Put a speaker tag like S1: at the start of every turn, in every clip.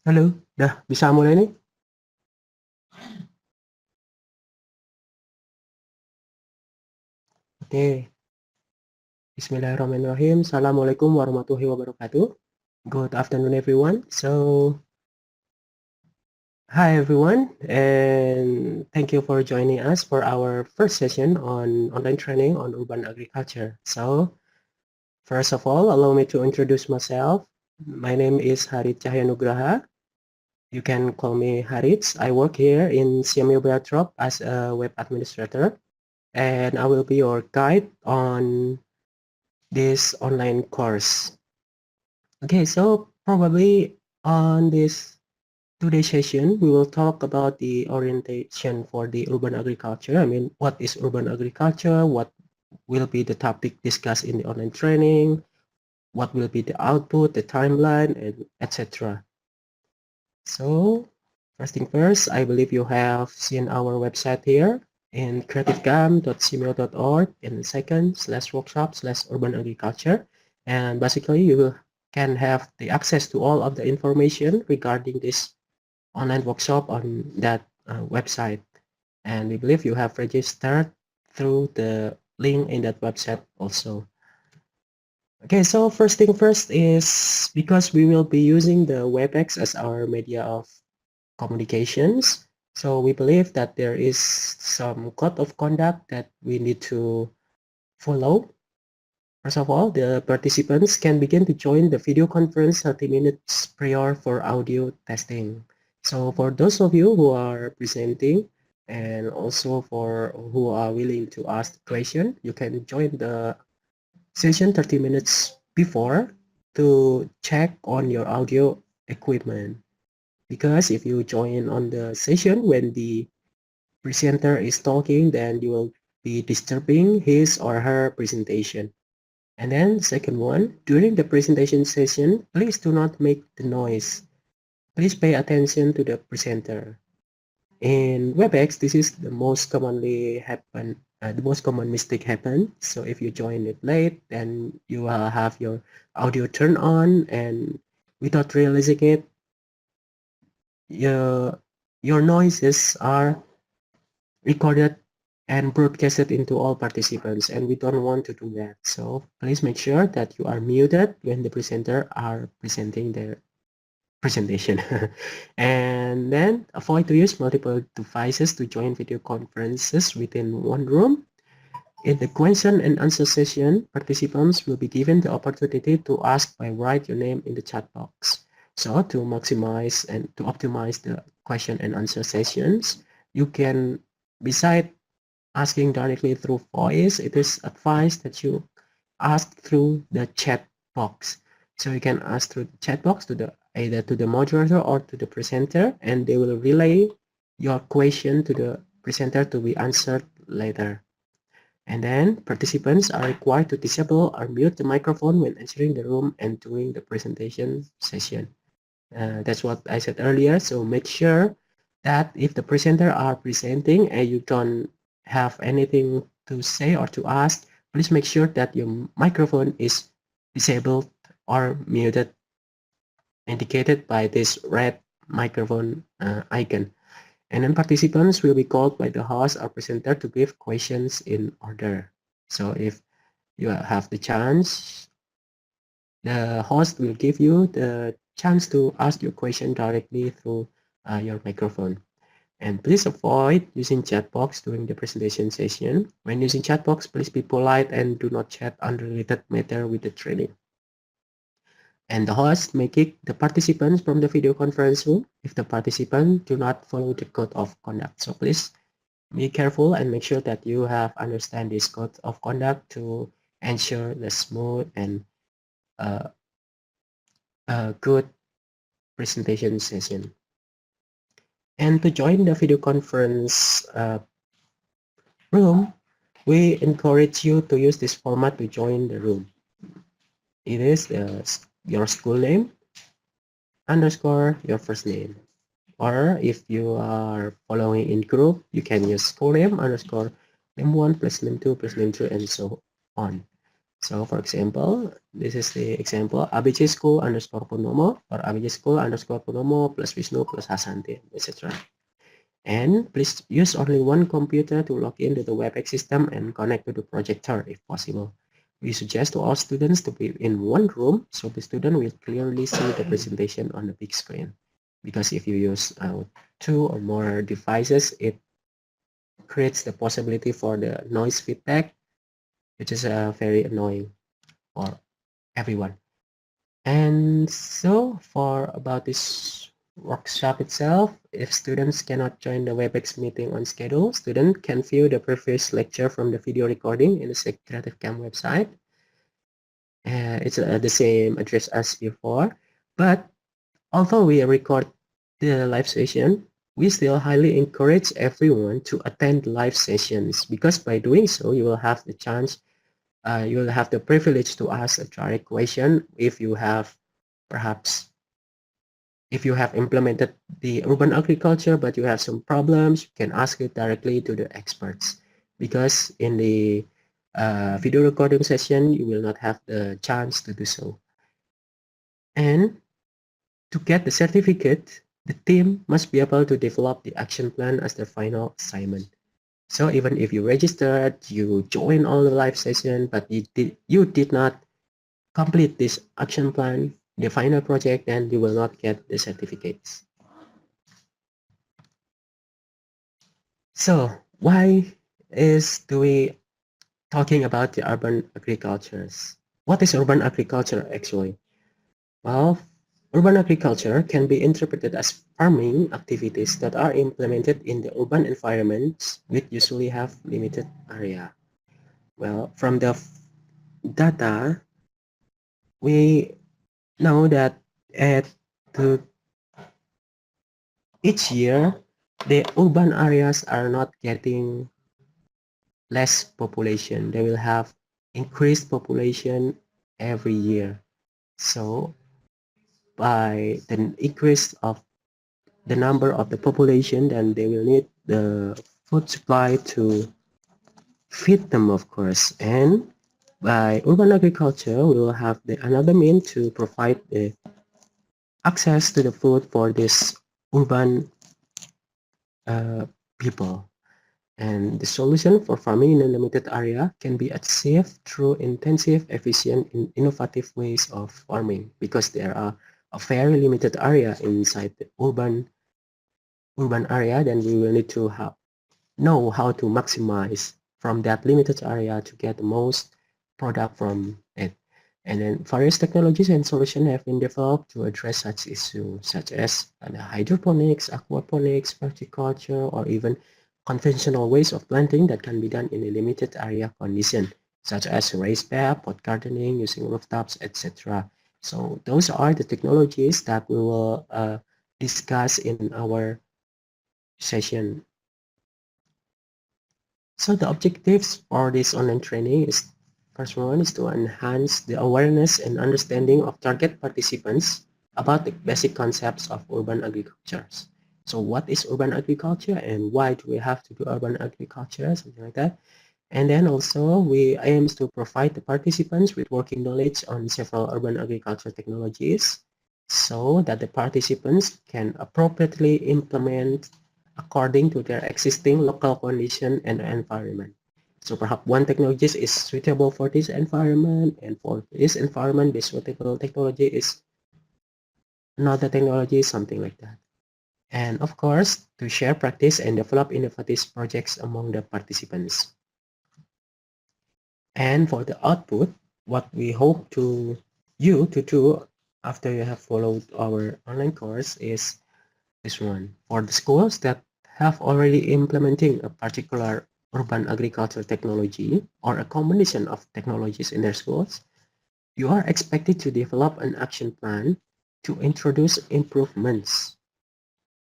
S1: Halo, dah bisa mulai nih? Oke, Bismillahirrahmanirrahim. Assalamualaikum warahmatullahi wabarakatuh. Good afternoon, everyone. Hi everyone, and thank you for joining us for our first session on online training on urban agriculture. So, first of all, allow me to introduce myself. My name is Harit Cahyanugraha. You can call me Harit. I work here in CMU Beatrop as a web administrator, and I will be your guide on this online course. Okay, so probably on this today's session, we will talk about the orientation for the urban agriculture. I mean, what is urban agriculture? What will be the topic discussed in the online training? What will be the output, the timeline, and etc. So, first thing first, I believe you have seen our website here in creativecam.cml.org in second /workshop/urban agriculture. And basically, you can have the access to all of the information regarding this online workshop on that website. And we believe you have registered through the link in that website also. Okay, so first thing first is because we will be using the WebEx as our media of communications. So we believe that there is some code of conduct that we need to follow. First of all, the participants can begin to join the video conference 30 minutes prior for audio testing. So for those of you who are presenting and also for who are willing to ask the question, you can join the session 30 minutes before to check on your audio equipment. Because if you join on the session when the presenter is talking, then you will be disturbing his or her presentation. And then second one, during the presentation session, please do not make the noise. Please pay attention to the presenter. In WebEx, this is the most commonly happen, the most common mistake happen. So if you join it late, then you will have your audio turned on and without realizing it, your noises are recorded and broadcasted into all participants, and we don't want to do that. So please make sure that you are muted when the presenter are presenting their presentation. And then avoid to use multiple devices to join video conferences within one room. In the question and answer session, participants will be given the opportunity to ask by write your name in the chat box. So to maximize and to optimize the question and answer sessions, you can, beside asking directly through voice, it is advised that you ask through the chat box. So you can ask through the chat box to the either to the moderator or to the presenter, and they will relay your question to the presenter to be answered later. And then participants are required to disable or mute the microphone when entering the room and during the presentation session. That's what I said earlier. So make sure that if the presenter are presenting and you don't have anything to say or to ask, please make sure that your microphone is disabled or muted, indicated by this red microphone icon. And then participants will be called by the host or presenter to give questions in order. So if you have the chance, the host will give you the chance to ask your question directly through your microphone. And please avoid using chat box during the presentation session. When using chat box, please be polite and do not chat unrelated matter with the training. And the host may kick the participants from the video conference room if the participants do not follow the code of conduct. So please be careful and make sure that you have understand this code of conduct to ensure the smooth and uh, good presentation session. And to join the video conference room, we encourage you to use this format to join the room. It is your school name underscore your first name. Or if you are following in group, you can use school name underscore name1 plus name2 plus name3 and so on. So for example, this is the example abj school underscore Purnomo or abj school underscore Purnomo plus Vishnu plus Hasanti, etc. And please use only one computer to log into the WebEx system and connect to the projector if possible. We suggest to all students to be in one room so the student will clearly see the presentation on the big screen. Because if you use two or more devices, it creates the possibility for the noise feedback, which is very annoying for everyone. And so for about this workshop itself, if students cannot join the WebEx meeting on schedule, students can view the previous lecture from the video recording in the Creative Camp website. It's the same address as before, but although we record the live session, we still highly encourage everyone to attend live sessions because by doing so, you will have the chance, you will have the privilege to ask a direct question if you have perhaps if you have implemented the urban agriculture but you have some problems, you can ask it directly to the experts because in the video recording session, you will not have the chance to do so. And to get the certificate, the team must be able to develop the action plan as their final assignment. So even if you registered, you join all the live session, but you did not complete this action plan, the final project, then you will not get the certificates. So why do we talking about the urban agricultures? What is urban agriculture actually? Well, urban agriculture can be interpreted as farming activities that are implemented in the urban environments which usually have limited area. Well, from the data, we know that at to each year, the urban areas are not getting less population. They will have increased population every year. So by the increase of the number of the population, then they will need the food supply to feed them, of course. And by urban agriculture, we will have another mean to provide the access to the food for this urban people. And the solution for farming in a limited area can be achieved through intensive, efficient, and innovative ways of farming because there are a very limited area inside the urban area. Then we will need to know how to maximize from that limited area to get the most product from it. And then various technologies and solutions have been developed to address such issues, such as hydroponics, aquaponics, verticulture, or even conventional ways of planting that can be done in a limited area condition, such as raised bed, pot gardening, using rooftops, etc. So those are the technologies that we will discuss in our session. So the objectives for this online training is first one is to enhance the awareness and understanding of target participants about the basic concepts of urban agriculture. So what is urban agriculture and why do we have to do urban agriculture, something like that. And then also we aims to provide the participants with working knowledge on several urban agriculture technologies so that the participants can appropriately implement according to their existing local condition and environment. So perhaps one technology is suitable for this environment, and for this environment, the suitable technology is another technology, something like that. And of course, to share practice and develop innovative projects among the participants. And for the output, what we hope you to do after you have followed our online course is this one. For the schools that have already implementing a particular urban agriculture technology or a combination of technologies in their schools, you are expected to develop an action plan to introduce improvements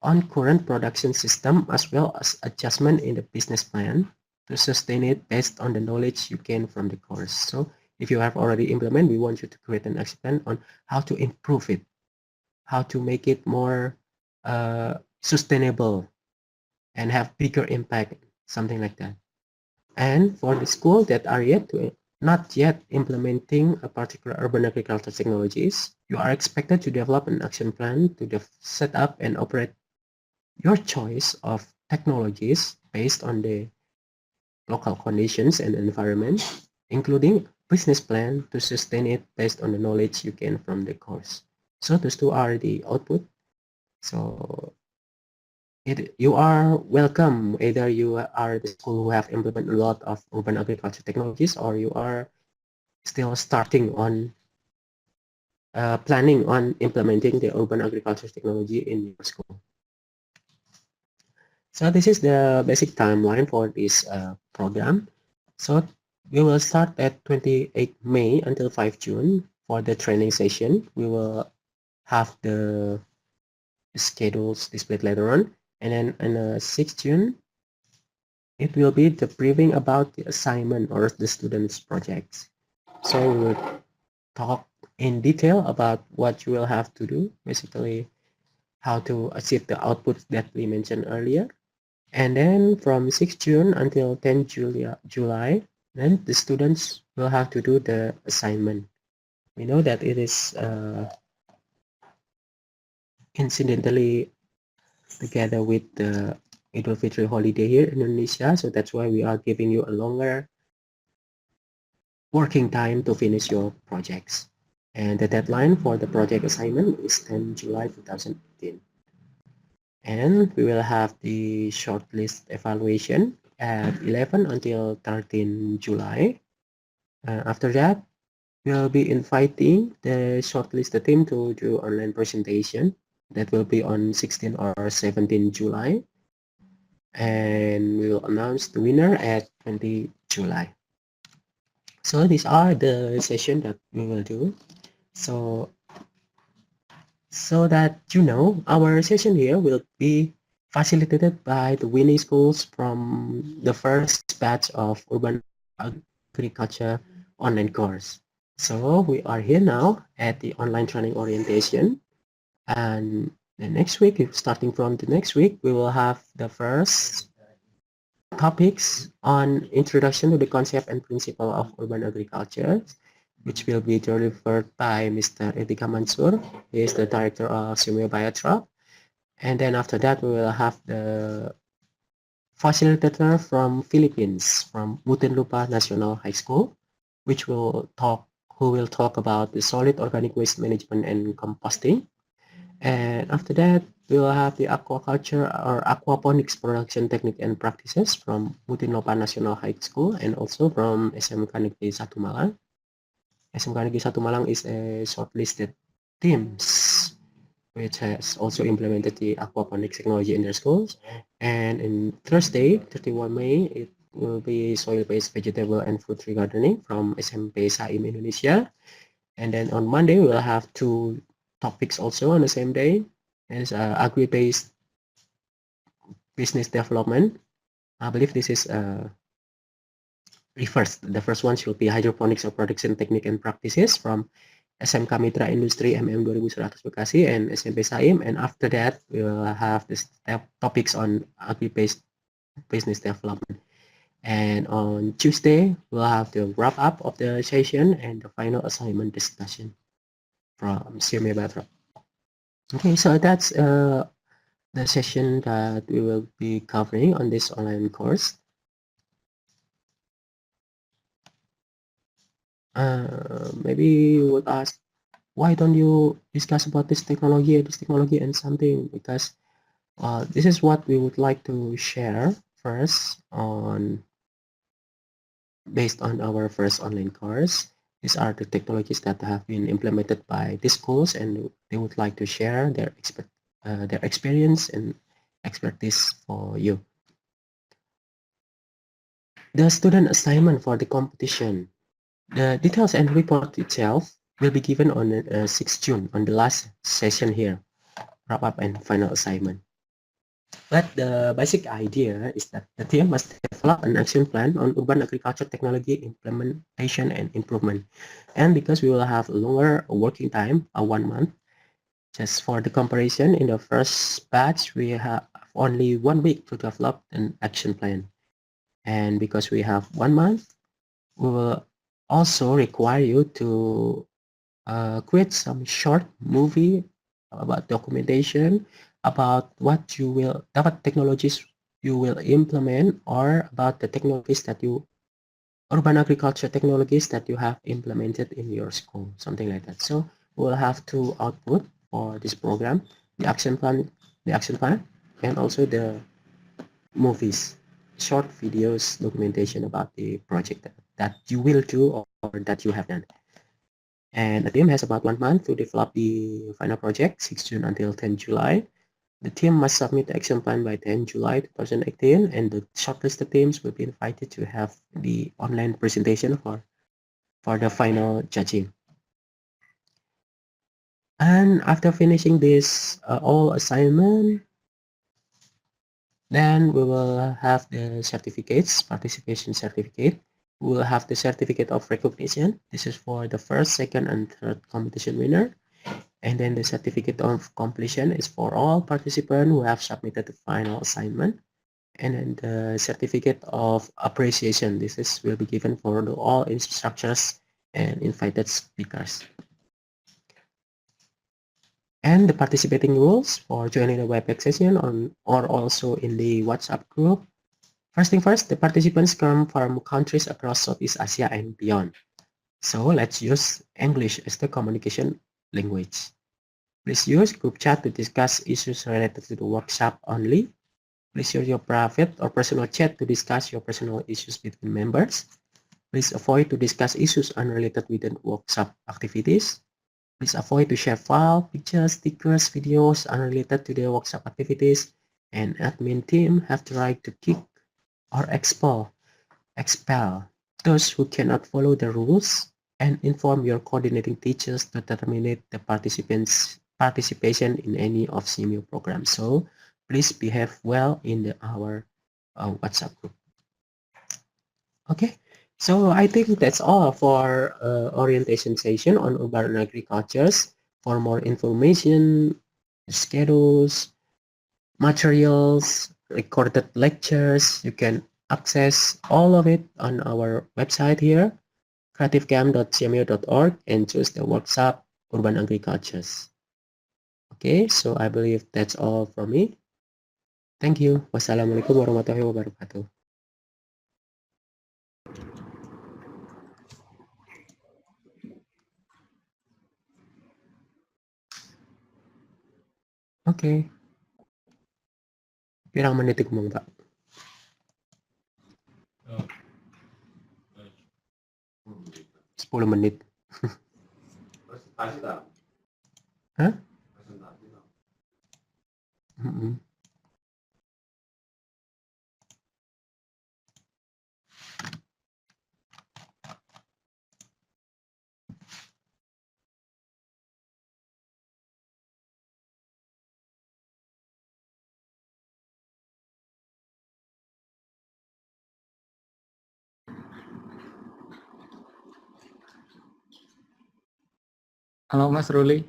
S1: on current production system as well as adjustment in the business plan to sustain it based on the knowledge you gain from the course. So if you have already implemented, we want you to create an action plan on how to improve it, how to make it more sustainable and have bigger impact, something like that. And for the school that are yet to not yet implementing a particular urban agriculture technologies, you are expected to develop an action plan to set up and operate your choice of technologies based on the local conditions and environment, including business plan to sustain it based on the knowledge you gain from the course. So those two are the output. So you are welcome, either you are the school who have implemented a lot of urban agriculture technologies, or you are still starting on planning on implementing the urban agriculture technology in your school. So this is the basic timeline for this program. So we will start at 28 May until 5 June for the training session. We will have the schedules displayed later on. And then on 6 June, it will be the briefing about the assignment or the students' projects. So we will talk in detail about what you will have to do, basically how to achieve the outputs that we mentioned earlier. And then from 6 June until 10 July, then the students will have to do the assignment. We know that it is incidentally together with the Idul Fitri holiday here in Indonesia, so that's why we are giving you a longer working time to finish your projects. And the deadline for the project assignment is 10 July 2018. And we will have the shortlist evaluation at 11 until 13 July. After that, we'll be inviting the shortlisted team to do online presentation. That will be on 16 or 17 July. And we will announce the winner at 20 July. So these are the sessions that we will do. So that you know, our session here will be facilitated by the winning schools from the first batch of urban agriculture online course. So we are here now at the online training orientation, and the next week, starting from the next week, we will have the first topics on introduction to the concept and principle of urban agriculture, which will be delivered by Mr. Etika Mansur. He is the director of Sumio Biotrop. And then after that, we will have the facilitator from Philippines, from Muntinlupa National High School, who will talk about the solid organic waste management and composting. And after that, we will have the aquaculture or aquaponics production technique and practices from Muntinlupa National High School and also from SMK Negeri 1 Malang. SMK Negeri 1 Malang is a shortlisted teams which has also implemented the aquaponics technology in their schools. And in Thursday, 31 May, it will be soil-based vegetable and fruit tree gardening from SMP Saim Indonesia. And then on Monday, we'll have two topics also on the same day. It's agri-based business development. I believe this is reversed. The first one should be hydroponics or production technique and practices from SMK Mitra Industri MM 2100 Bekasi and SMP Saim. And after that, we will have the topics on agri-based business development. And on Tuesday, we'll have the wrap up of the session and the final assignment discussion from Sirme Batra. Okay, so that's the session that we will be covering on this online course. Maybe you would ask, why don't you discuss about this technology and something? Because this is what we would like to share first based on our first online course. These are the technologies that have been implemented by the schools, and they would like to share their experience and expertise for you. The student assignment for the competition. The details and report itself will be given on 6 June on the last session here, wrap up and final assignment. But the basic idea is that the team must develop an action plan on urban agriculture technology implementation and improvement. And because we will have a longer working time, 1 month, just for the comparison, in the first batch, we have only 1 week to develop an action plan. And because we have 1 month, we will also require you to create some short movie about documentation about what technologies you will implement, or about the technologies that you urban agriculture technologies that you have implemented in your school, something like that. So we'll have two output for this program: the action plan, and also the movies, short videos, documentation about the project that you will do or that you have done. And the team has about 1 month to develop the final project, 6 June until 10 July. The team must submit the action plan by 10 July 2018, and the shortlisted teams will be invited to have the online presentation for the final judging. And after finishing this all assignment, then we will have the certificates, participation certificate. We will have the certificate of recognition. This is for the first, second, and third competition winner. And then the certificate of completion is for all participants who have submitted the final assignment. And then the certificate of appreciation. This is will be given for all instructors and invited speakers. And the participating rules for joining the WebEx session or also in the WhatsApp group. First thing first, the participants come from countries across Southeast Asia and beyond. So let's use English as the communication language. Please use group chat to discuss issues related to the workshop only. Please use your private or personal chat to discuss your personal issues between members. Please avoid to discuss issues unrelated with the workshop activities. Please avoid to share file, pictures, stickers, videos unrelated to the workshop activities, and admin team have the right to kick or expel those who cannot follow the rules, and inform your coordinating teachers to terminate the participants' participation in any of CMU programs. So please behave well in our WhatsApp group. Okay. So I think that's all for orientation session on urban agricultures. For more information, schedules, materials, recorded lectures, you can access all of it on our website here, creativecamp.cmu.org, and choose the workshop urban agricultures. Okay, so I believe that's all from me. Thank you. Wassalamualaikum warahmatullahi wabarakatuh. Oke. Pirang menit iku Mang, Pak? 10 menit.
S2: Presentasi tak?
S1: Hah?
S2: Presentasi tak?
S3: Halo Mas Ruli.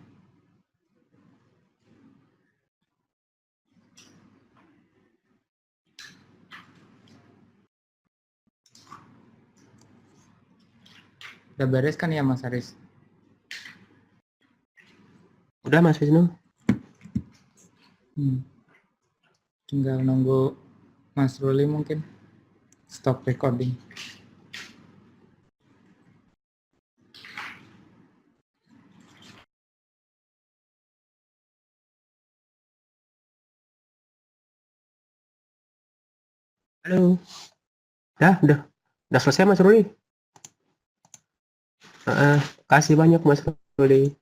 S3: Udah beres kan ya Mas Aris?
S1: Udah Mas Wisnu?
S3: Tinggal nunggu Mas Ruli mungkin stop recording.
S1: Halo. Udah selesai Mas Ruli? Kasih banyak Mas Ruli.